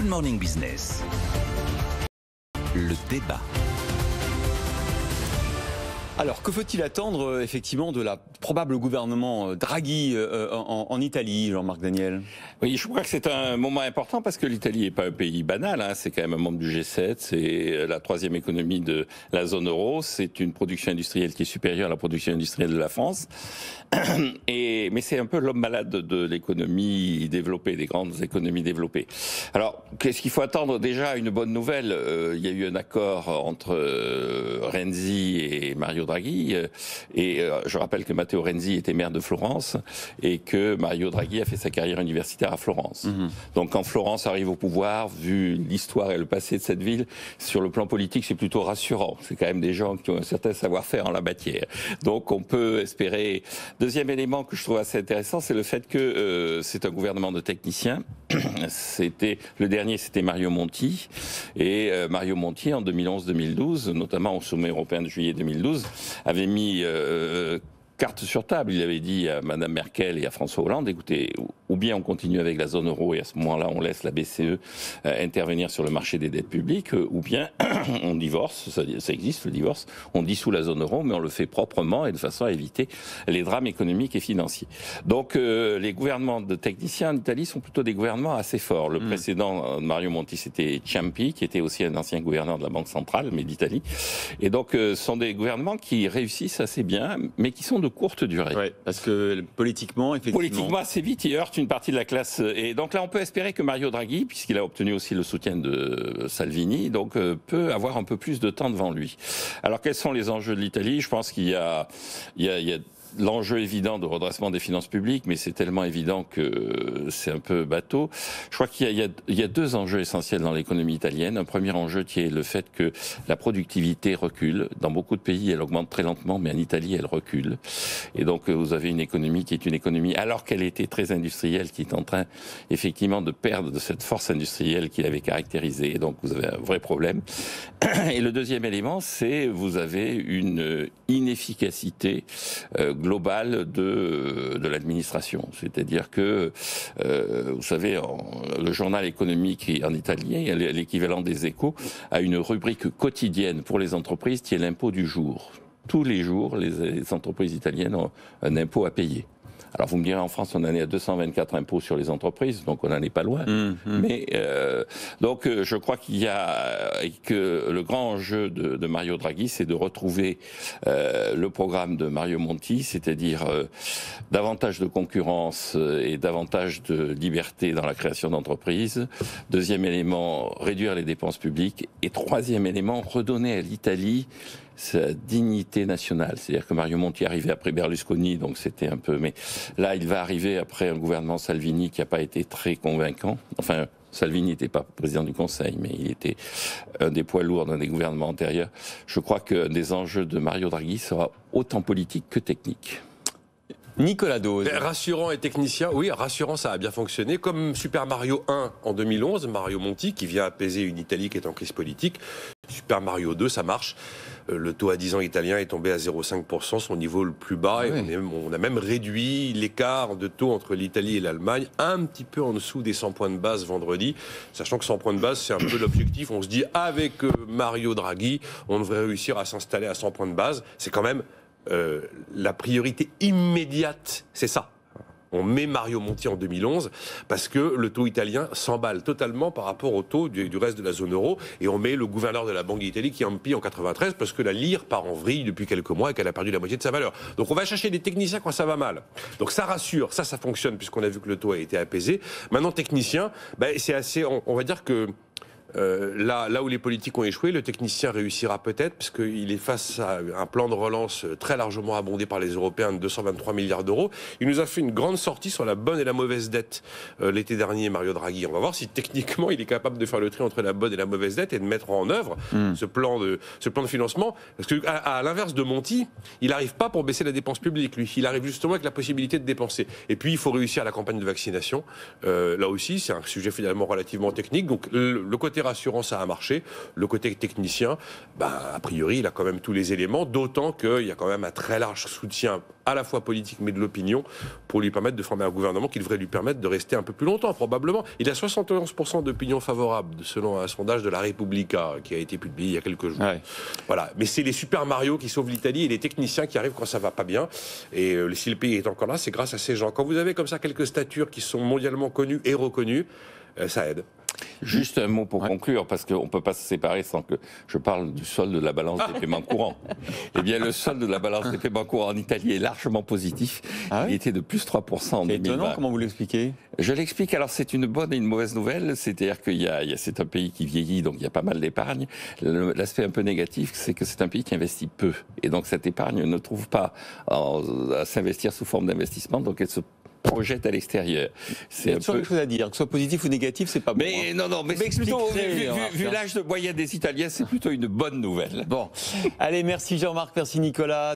Morning Business. Le débat. Alors, que faut-il attendre effectivement de la probable gouvernement Draghi en Italie, Jean-Marc Daniel? Oui, je crois que c'est un moment important parce que l'Italie n'est pas un pays banal, hein. C'est quand même un membre du G7, c'est la troisième économie de la zone euro, c'est une production industrielle qui est supérieure à la production industrielle de la France. Mais c'est un peu l'homme malade de l'économie développée, des grandes économies développées. Alors, qu'est-ce qu'il faut attendre? Déjà, une bonne nouvelle, il y a eu un accord entre Renzi et Mario Draghi, je rappelle que Matteo Renzi était maire de Florence et que Mario Draghi a fait sa carrière universitaire à Florence. Donc quand Florence arrive au pouvoir, vu l'histoire et le passé de cette ville, sur le plan politique, c'est plutôt rassurant. C'est quand même des gens qui ont un certain savoir-faire en la matière. Donc on peut espérer. Deuxième élément que je trouve assez intéressant, c'est le fait que c'est un gouvernement de techniciens. Le dernier, c'était Mario Monti. Et Mario Monti, en 2011-2012, notamment au sommet européen de juillet 2012, avait mis carte sur table. Il avait dit à Madame Merkel et à François Hollande, écoutez, ou bien on continue avec la zone euro et à ce moment-là on laisse la BCE intervenir sur le marché des dettes publiques, ou bien on divorce, ça existe le divorce, on dissout la zone euro mais on le fait proprement et de façon à éviter les drames économiques et financiers. Donc les gouvernements de techniciens en Italie sont plutôt des gouvernements assez forts. Le précédent Mario Monti, c'était Ciampi, qui était aussi un ancien gouverneur de la Banque centrale, mais d'Italie. Et donc ce sont des gouvernements qui réussissent assez bien, mais qui sont de courte durée. Oui, parce que politiquement, effectivement... Politiquement, assez vite, il heurte une partie de la classe. Et donc là, on peut espérer que Mario Draghi, puisqu'il a obtenu aussi le soutien de Salvini, donc peut avoir un peu plus de temps devant lui. Alors, quels sont les enjeux de l'Italie? Je pense qu'il y a l'enjeu évident de redressement des finances publiques, mais c'est tellement évident que c'est un peu bateau. Je crois qu'il y a deux enjeux essentiels dans l'économie italienne. Un premier enjeu qui est le fait que la productivité recule. Dans beaucoup de pays, elle augmente très lentement, mais en Italie, elle recule. Et donc, vous avez une économie qui est une économie, alors qu'elle était très industrielle, qui est en train, effectivement, de perdre de cette force industrielle qui l'avait caractérisée. Et donc, vous avez un vrai problème. Et le deuxième élément, c'est vous avez une inefficacité globale de l'administration. C'est-à-dire que, vous savez, le journal économique en italien, l'équivalent des Échos, a une rubrique quotidienne pour les entreprises qui est l'impôt du jour. Tous les jours, les entreprises italiennes ont un impôt à payer. Alors vous me direz, en France, on en est à 224 impôts sur les entreprises, donc on n'en est pas loin. Mais donc je crois que le grand enjeu de Mario Draghi, c'est de retrouver le programme de Mario Monti, c'est-à-dire davantage de concurrence et davantage de liberté dans la création d'entreprises. Deuxième élément, réduire les dépenses publiques. Et troisième élément, redonner à l'Italie sa dignité nationale. C'est-à-dire que Mario Monti est arrivé après Berlusconi, donc c'était un peu... Mais là, il va arriver après un gouvernement Salvini qui n'a pas été très convaincant. Enfin, Salvini n'était pas président du Conseil, mais il était un des poids lourds d'un des gouvernements antérieurs. Je crois qu'un des enjeux de Mario Draghi sera autant politique que technique. Nicolas Dose. Rassurant et technicien, oui, rassurant, ça a bien fonctionné. Comme Super Mario 1 en 2011, Mario Monti, qui vient apaiser une Italie qui est en crise politique. Super Mario 2, ça marche. Le taux à 10 ans italien est tombé à 0,5%, son niveau le plus bas. Et on a même réduit l'écart de taux entre l'Italie et l'Allemagne, un petit peu en dessous des 100 points de base vendredi. Sachant que 100 points de base, c'est un peu l'objectif. On se dit, avec Mario Draghi, on devrait réussir à s'installer à 100 points de base. C'est quand même la priorité immédiate, c'est ça. On met Mario Monti en 2011 parce que le taux italien s'emballe totalement par rapport au taux du reste de la zone euro, et on met le gouverneur de la Banque d'Italie qui est en pire en 93 parce que la lire part en vrille depuis quelques mois et qu'elle a perdu la moitié de sa valeur. Donc on va chercher des techniciens quand ça va mal. Donc ça rassure, ça fonctionne puisqu'on a vu que le taux a été apaisé. Maintenant technicien, c'est assez, on va dire que là où les politiques ont échoué, le technicien réussira peut-être, parce qu'il est face à un plan de relance très largement abondé par les Européens de 223 milliards d'euros. Il nous a fait une grande sortie sur la bonne et la mauvaise dette l'été dernier, Mario Draghi. On va voir si techniquement il est capable de faire le tri entre la bonne et la mauvaise dette et de mettre en œuvre ce plan de financement. Parce que à l'inverse de Monti, il n'arrive pas pour baisser la dépense publique, lui. Il arrive justement avec la possibilité de dépenser. Et puis il faut réussir la campagne de vaccination. Là aussi, c'est un sujet finalement relativement technique. Donc le côté côté rassurant, ça a marché. Le côté technicien, a priori, il a quand même tous les éléments, d'autant qu'il y a quand même un très large soutien à la fois politique mais de l'opinion pour lui permettre de former un gouvernement qui devrait lui permettre de rester un peu plus longtemps, probablement. Il a 71% d'opinion favorable, selon un sondage de la Repubblica qui a été publié il y a quelques jours. Ouais. Voilà. Mais c'est les Super Mario qui sauvent l'Italie et les techniciens qui arrivent quand ça va pas bien. Et si le pays est encore là, c'est grâce à ces gens. Quand vous avez comme ça quelques statures qui sont mondialement connues et reconnues, ça aide. Juste un mot pour conclure, parce qu'on ne peut pas se séparer sans que je parle du solde de la balance des paiements courants. Eh bien, le solde de la balance des paiements courants en Italie est largement positif. Il était de plus 3% en 2020. C'est étonnant, comment vous l'expliquez ? Je l'explique. Alors, c'est une bonne et une mauvaise nouvelle. C'est-à-dire que c'est un pays qui vieillit, donc il y a pas mal d'épargne. L'aspect un peu négatif, c'est que c'est un pays qui investit peu. Et donc, cette épargne ne trouve pas à s'investir sous forme d'investissement, donc elle se projette à l'extérieur. C'est toujours quelque chose à dire, que ce soit positif ou négatif, c'est pas bon. Mais non, mais c'est plutôt, vu l'âge de moyenne des Italiens, c'est plutôt une bonne nouvelle. Bon, allez, merci Jean-Marc, merci Nicolas.